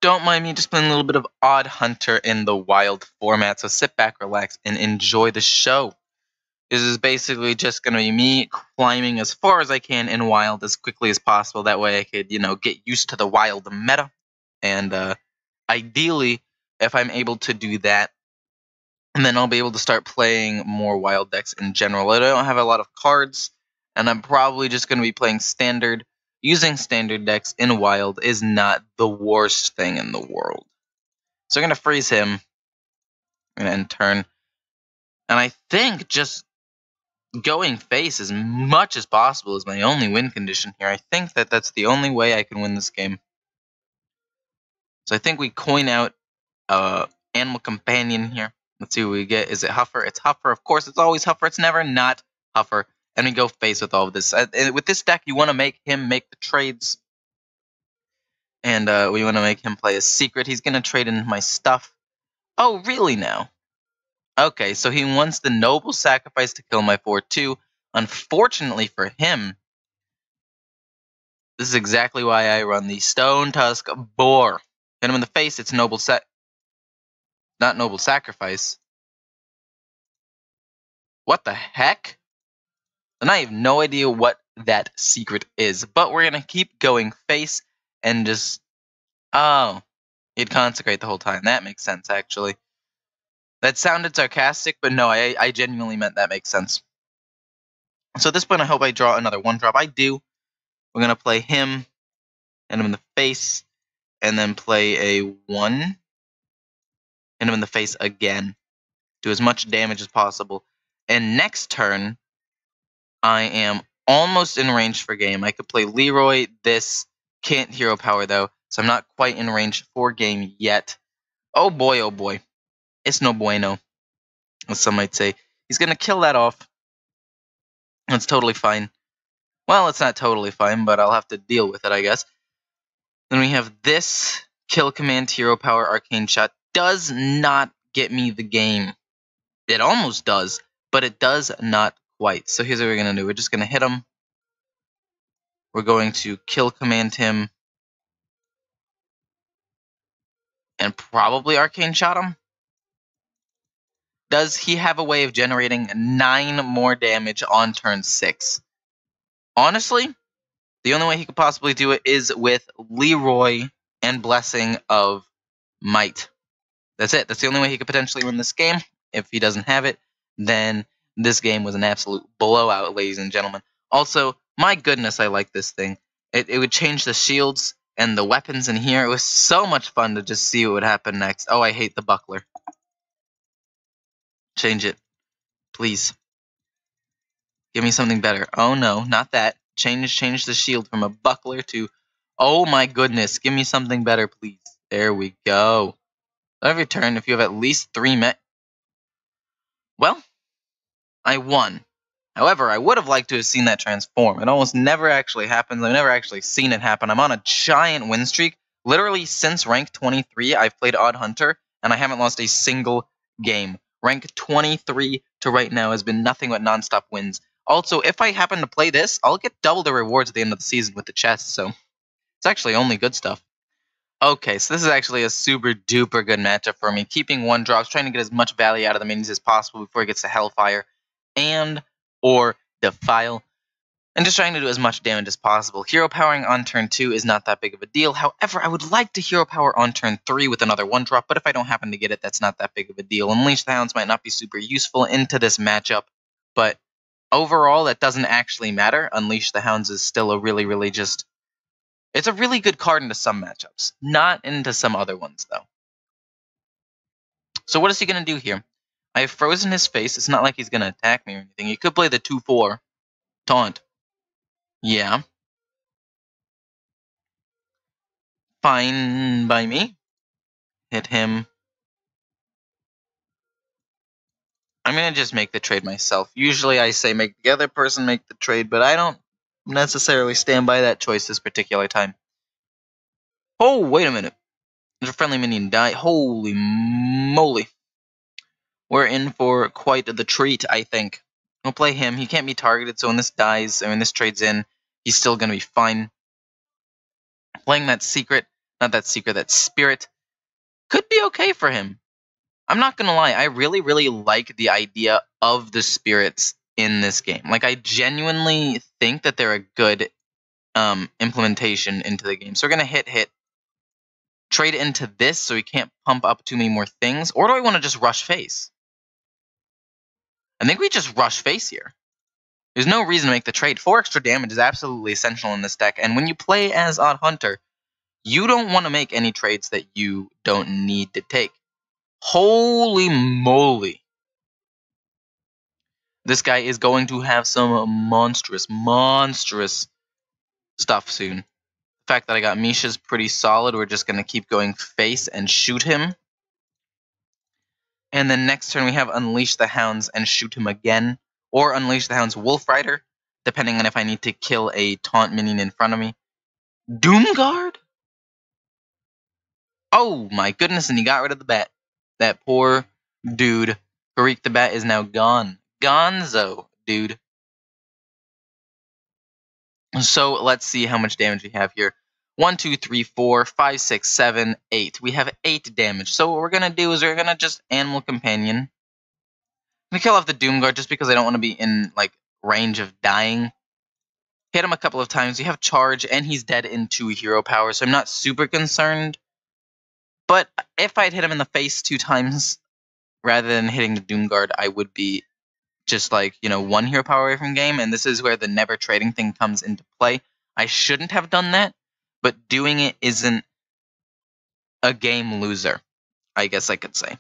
don't mind me just playing a little bit of Odd Hunter in the wild format, so sit back, relax, and enjoy the show. This is basically just going to be me climbing as far as I can in wild as quickly as possible. That way I could, get used to the wild meta. And ideally, if I'm able to do that, and then I'll be able to start playing more wild decks in general. I don't have a lot of cards, and I'm probably just going to be playing standard. Using standard decks in wild is not the worst thing in the world. So I'm going to freeze him. I'm going to end turn. And I think just going face as much as possible is my only win condition here. I think that that's the only way I can win this game. So I think we coin out Animal Companion here. Let's see what we get. Is it Huffer? It's Huffer. Of course, it's always Huffer. It's never not Huffer. And we go face with all of this. With this deck, you want to make him make the trades. And we want to make him play a secret. He's going to trade in my stuff. Oh, really now? Okay, so he wants the Noble Sacrifice to kill my 4-2. Unfortunately for him, this is exactly why I run the Stone Tusk Boar. Hit him in the face, it's not Noble Sacrifice. What the heck? And I have no idea what that secret is. But we're going to keep going face and just... Oh, he'd consecrate the whole time. That makes sense, actually. That sounded sarcastic, but no, I genuinely meant that makes sense. So at this point, I hope I draw another 1-drop. I do. We're going to play him, hit him in the face, and then play a 1. Hit him in the face again. Do as much damage as possible. And next turn, I am almost in range for game. I could play Leroy. This can't hero power, though, so I'm not quite in range for game yet. Oh boy, oh boy. It's no bueno, as some might say. He's going to kill that off. That's totally fine. Well, it's not totally fine, but I'll have to deal with it, I guess. Then we have this. Kill command, hero power, arcane shot. Does not get me the game. It almost does, but it does not quite. So here's what we're going to do. We're just going to hit him. We're going to kill command him. And probably arcane shot him. Does he have a way of generating 9 more damage on turn 6? Honestly, the only way he could possibly do it is with Leroy and Blessing of Might. That's it. That's the only way he could potentially win this game. If he doesn't have it, then this game was an absolute blowout, ladies and gentlemen. Also, my goodness, I like this thing. It would change the shields and the weapons in here. It was so much fun to just see what would happen next. Oh, I hate the buckler. Change it. Please. Give me something better. Oh no, not that. Change the shield from a buckler to... Oh my goodness, give me something better, please. There we go. Every turn, if you have at least 3 Well, I won. However, I would have liked to have seen that transform. It almost never actually happens. I've never actually seen it happen. I'm on a giant win streak. Literally, since rank 23, I've played Odd Hunter, and I haven't lost a single game. Rank 23 to right now has been nothing but non-stop wins. Also, if I happen to play this, I'll get double the rewards at the end of the season with the chest, so it's actually only good stuff. Okay, so this is actually a super duper good matchup for me. Keeping 1-drops, trying to get as much value out of the minions as possible before it gets to Hellfire and or Defile, and just trying to do as much damage as possible. Hero powering on turn 2 is not that big of a deal. However, I would like to hero power on turn 3 with another 1-drop, but if I don't happen to get it, that's not that big of a deal. Unleash the Hounds might not be super useful into this matchup, but overall, that doesn't actually matter. Unleash the Hounds is still a really just... It's a really good card into some matchups. Not into some other ones, though. So what is he going to do here? I have frozen his face. It's not like he's going to attack me or anything. He could play the 2-4. Taunt. Yeah. Fine by me. Hit him. I'm going to just make the trade myself. Usually I say make the other person make the trade, but I don't necessarily stand by that choice this particular time. Oh, wait a minute. There's a friendly minion die. Holy moly. We're in for quite the treat, I think. We'll play him. He can't be targeted, so when this dies, or when this trades in, he's still going to be fine. Playing that secret not that secret, that spirit, could be okay for him. I'm not gonna lie, I really, really like the idea of the spirits in this game. Like, I genuinely think that they're a good implementation into the game. So we're gonna hit, trade into this so we can't pump up too many more things, or do I want to just rush face? I think we just rush face here. There's no reason to make the trade. 4 extra damage is absolutely essential in this deck, and when you play as Odd Hunter, you don't want to make any trades that you don't need to take. Holy moly. This guy is going to have some monstrous stuff soon. The fact that I got Misha's pretty solid. We're just going to keep going face and shoot him. And then next turn we have Unleash the Hounds and shoot him again. Or Unleash the Hounds Wolf Rider, depending on if I need to kill a taunt minion in front of me. Doomguard? Oh my goodness, and he got rid of the bat. That poor dude. Farik the Bat is now gone. Gonzo, dude. So let's see how much damage we have here. 1, 2, 3, 4, 5, 6, 7, 8. We have 8 damage. So what we're going to do is we're going to just Animal Companion. I'm going to kill off the Doomguard just because I don't want to be in like range of dying. Hit him a couple of times. We have Charge, and he's dead in 2 hero power, so I'm not super concerned. But if I'd hit him in the face 2 times rather than hitting the Doomguard, I would be just like, 1 hero power away from game, and this is where the never trading thing comes into play. I shouldn't have done that, but doing it isn't a game loser, I guess I could say.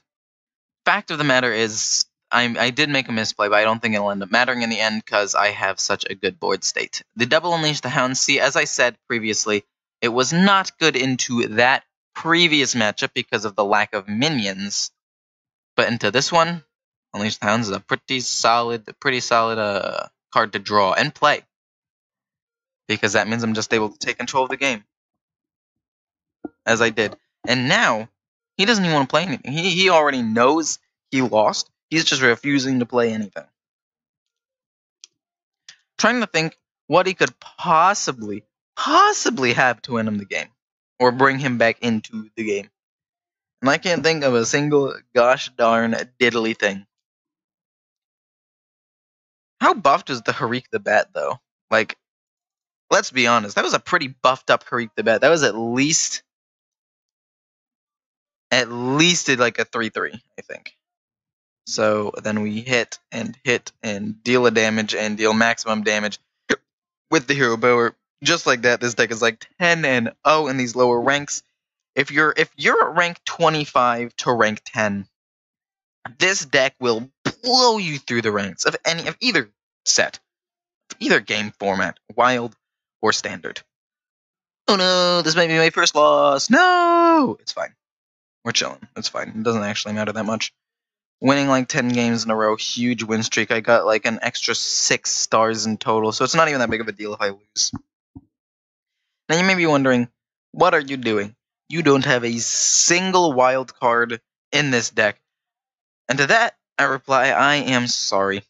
Fact of the matter is, I did make a misplay, but I don't think it'll end up mattering in the end because I have such a good board state. The double Unleash the Hound, see, as I said previously, it was not good into that previous matchup because of the lack of minions, but into this one, Unleash the Hounds is a pretty solid card to draw and play, because that means I'm just able to take control of the game, as I did. And now, he doesn't even want to play anything. He already knows he lost. He's just refusing to play anything. Trying to think what he could possibly have to win him the game, or bring him back into the game. And I can't think of a single gosh darn diddly thing. How buffed is the Harik the Bat, though? Like, let's be honest, that was a pretty buffed up Harik the Bat. That was at least like a 3/3, I think. So then we hit and deal a damage and deal maximum damage with the hero power. Just like that, this deck is like 10-0 in these lower ranks. If you're at rank 25 to rank 10, this deck will blow you through the ranks of either set, either game format, wild or standard. Oh no, this might be my first loss. No, it's fine. We're chilling. It's fine. It doesn't actually matter that much. Winning like 10 games in a row, huge win streak. I got like an extra 6 stars in total, so it's not even that big of a deal if I lose. Now you may be wondering, what are you doing? You don't have a single wild card in this deck. And to that, I reply, I am sorry.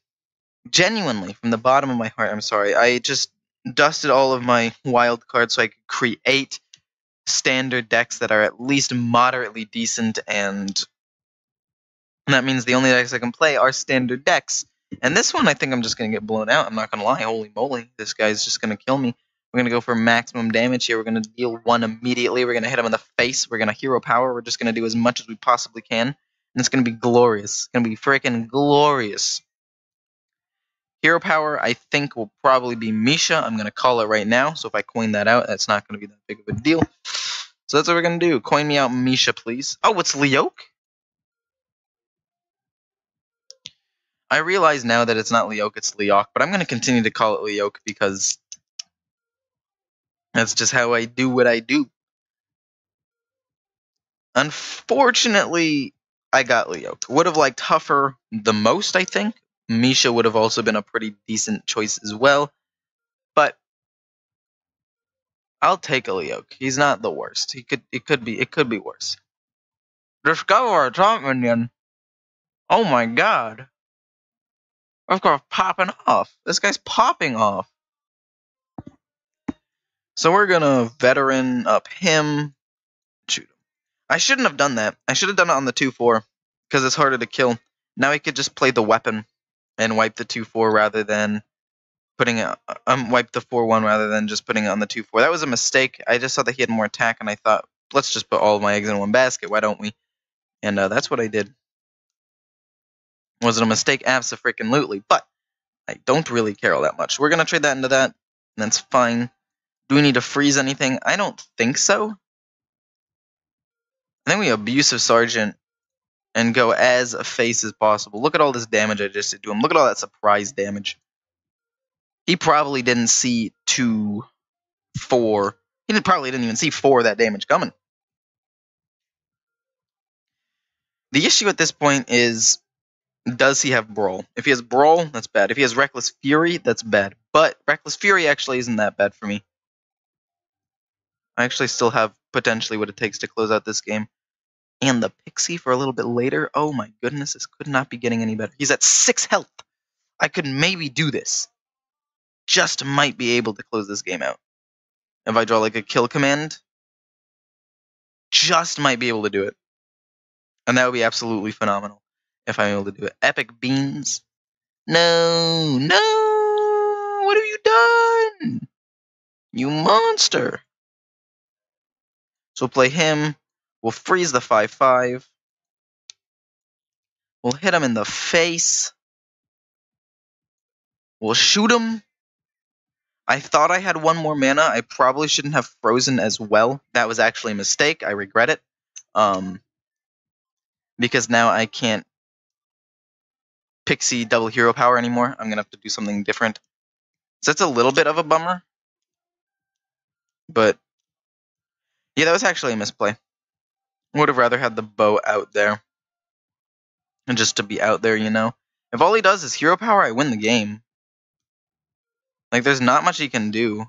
Genuinely, from the bottom of my heart, I'm sorry. I just dusted all of my wild cards so I could create standard decks that are at least moderately decent, and that means the only decks I can play are standard decks. And this one, I think I'm just going to get blown out. I'm not going to lie. Holy moly. This guy's just going to kill me. We're going to go for maximum damage here. We're going to deal 1 immediately. We're going to hit him in the face. We're going to hero power. We're just going to do as much as we possibly can. And it's going to be glorious. It's going to be freaking glorious. Hero power, I think, will probably be Misha. I'm going to call it right now. So if I coin that out, that's not going to be that big of a deal. So that's what we're going to do. Coin me out Misha, please. Oh, it's Leoke? I realize now that it's not Leoke, it's Leok, but I'm going to continue to call it Leoke because that's just how I do what I do. Unfortunately, I got Leoke. Would have liked Huffer the most, I think. Misha would have also been a pretty decent choice as well. But I'll take a Leoke. He's not the worst. It could be worse. Discover a taunt minion. Oh my god. Of course, popping off. This guy's popping off. So we're gonna veteran up him. I shouldn't have done that. I should have done it on the 2/4 because it's harder to kill. Now he could just play the weapon and wipe the 2/4 rather than putting it wipe the 4/1 rather than just putting it on the 2/4. That was a mistake. I just saw that he had more attack, and I thought, let's just put all of my eggs in one basket. Why don't we? And that's what I did. Was it a mistake? Abso-freaking-lutely. But I don't really care all that much. We're gonna trade that into that, and that's fine. Do we need to freeze anything? I don't think so. I think we Abusive Sergeant and go as a face as possible. Look at all this damage I just did to him. Look at all that surprise damage. He probably didn't see 2, 4. He probably didn't even see 4 of that damage coming. The issue at this point is, does he have Brawl? If he has Brawl, that's bad. If he has Reckless Fury, that's bad. But Reckless Fury actually isn't that bad for me. I actually still have potentially what it takes to close out this game. And the Pixie for a little bit later. Oh my goodness, this could not be getting any better. He's at 6 health. I could maybe do this. Just might be able to close this game out. If I draw like a kill command, just might be able to do it. And that would be absolutely phenomenal if I'm able to do it. Epic Beams. No, no! What have you done? You monster! So we'll play him. We'll freeze the 5/5. We'll hit him in the face. We'll shoot him. I thought I had 1 more mana. I probably shouldn't have frozen as well. That was actually a mistake. I regret it. Because now I can't Pixie double hero power anymore. I'm going to have to do something different. So that's a little bit of a bummer. But yeah, that was actually a misplay. Would have rather had the bow out there. And just to be out there, you know. If all he does is hero power, I win the game. Like, there's not much he can do.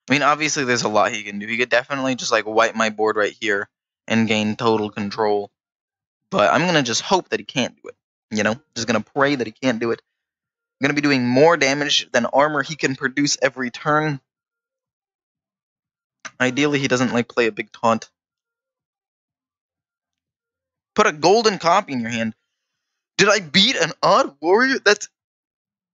I mean, obviously there's a lot he can do. He could definitely just, like, wipe my board right here and gain total control. But I'm going to just hope that he can't do it. You know? Just going to pray that he can't do it. I'm going to be doing more damage than armor he can produce every turn. Ideally, he doesn't, like, play a big taunt. Put a golden copy in your hand. Did I beat an odd warrior? That's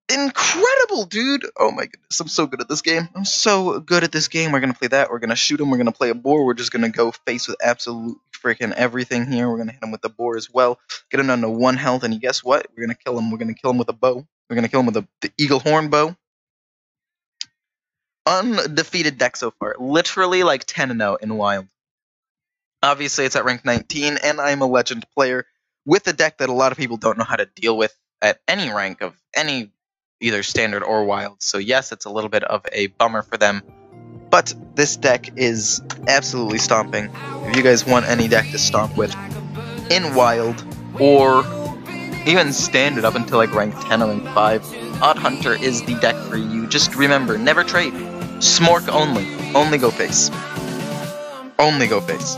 incredible, dude. Oh my goodness, I'm so good at this game. I'm so good at this game. We're going to play that. We're going to shoot him. We're going to play a boar. We're just going to go face with absolute freaking everything here. We're going to hit him with the boar as well. Get him down to 1 health, and guess what? We're going to kill him. We're going to kill him with a bow. We're going to kill him with the eagle horn bow. Undefeated deck so far. Literally like 10-0 in Wild. Obviously, it's at rank 19, and I'm a legend player with a deck that a lot of people don't know how to deal with at any rank of any either standard or wild. So yes, it's a little bit of a bummer for them. But this deck is absolutely stomping. If you guys want any deck to stomp with in wild or even standard up until like rank 10 or rank 5, Odd Hunter is the deck for you. Just remember, never trade. Smork only. Only go face. Only go face.